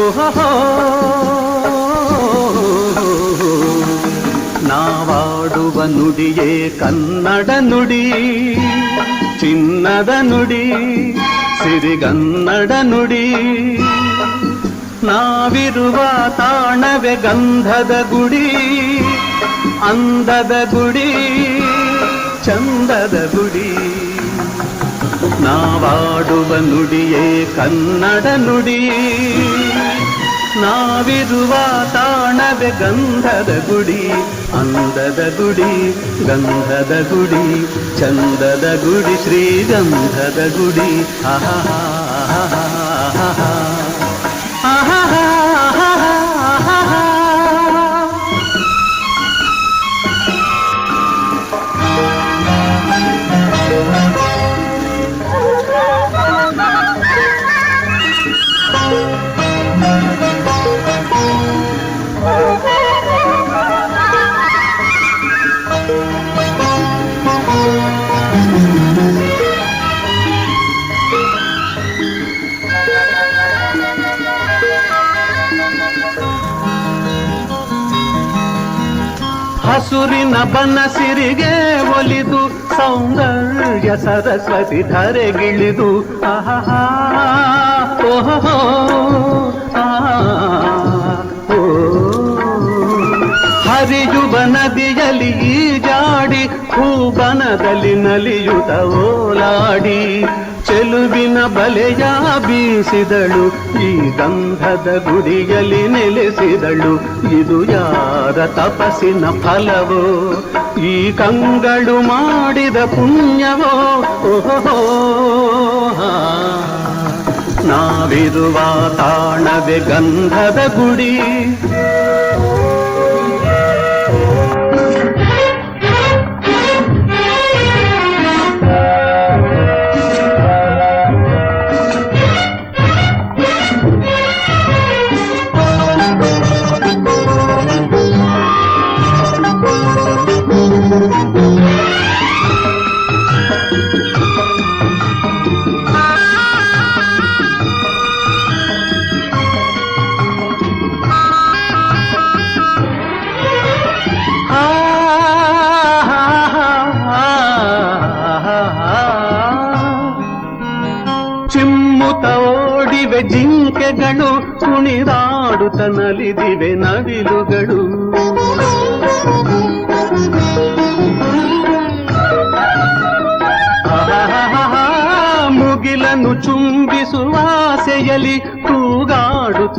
ಓಹೋ ನಾವಾಡುವ ನುಡಿಯೇ ಕನ್ನಡ ನುಡಿ, ಚಿನ್ನದ ನುಡಿ, ಸಿರಿಗನ್ನಡ ನುಡಿ. ನಾವಿರುವ ತಾಣವೇ ಗಂಧದ ಗುಡಿ, ಅಂದದ ಗುಡಿ, ಚಂದದ ಗುಡಿ. ನಾವಾಡುವ ನುಡಿಯೇ ಕನ್ನಡ ನುಡಿ, ನಾವಿರುವ ತಾಣವೇ ಗಂಧದ ಗುಡಿ, ಅಂದದ ಗುಡಿ, ಗಂಧದ ಗುಡಿ, ಚಂದದ ಗುಡಿ, ಶ್ರೀಗಂಧದ ಗುಡಿ. ಆಹಾ ಹಸುರಿನ ಬನಸಿರಿಗೆ ಒಲಿದು ಸೌಂದರ್ಯ ಸರಸ್ವತಿ ಧರೆಗಿಳಿದು ಆಹಾ ಓಹೋ ಹರಿಯುವ ನದಿಯಲ್ಲಿ ಈಜಾಡಿ ಭೂಬನದಲ್ಲಿ ನಲಿಯುತ್ತ ಓಲಾಡಿ ಚೆಲುವಿನ ಬಲೆಯ ಬೀಸಿದಳು, ಈ ಗಂಧದ ಗುಡಿಯಲ್ಲಿ ನೆಲೆಸಿದಳು. ಇದು ಯಾರ ತಪಸ್ಸಿನ ಫಲವೋ, ಈ ಕಂಗಳು ಮಾಡಿದ ಪುಣ್ಯವೋ. ಓಹೋ ನಾವಿರುವ ತಾಣವೇ ಗಂಧದ ಗುಡಿ. ಚಿಮ್ಮುತ್ತ ಓಡಿವೆ ಜಿಂಕೆಗಳು, ಕುಣಿದಾಡುತ್ತ ನಲಿದಿವೆ ನವಿಲುಗಳು. ಮುಗಿಲನ್ನು ಚುಂಬಿಸುವ ಆಸೆಯಲ್ಲಿ ತೂಗಾಡುತ್ತ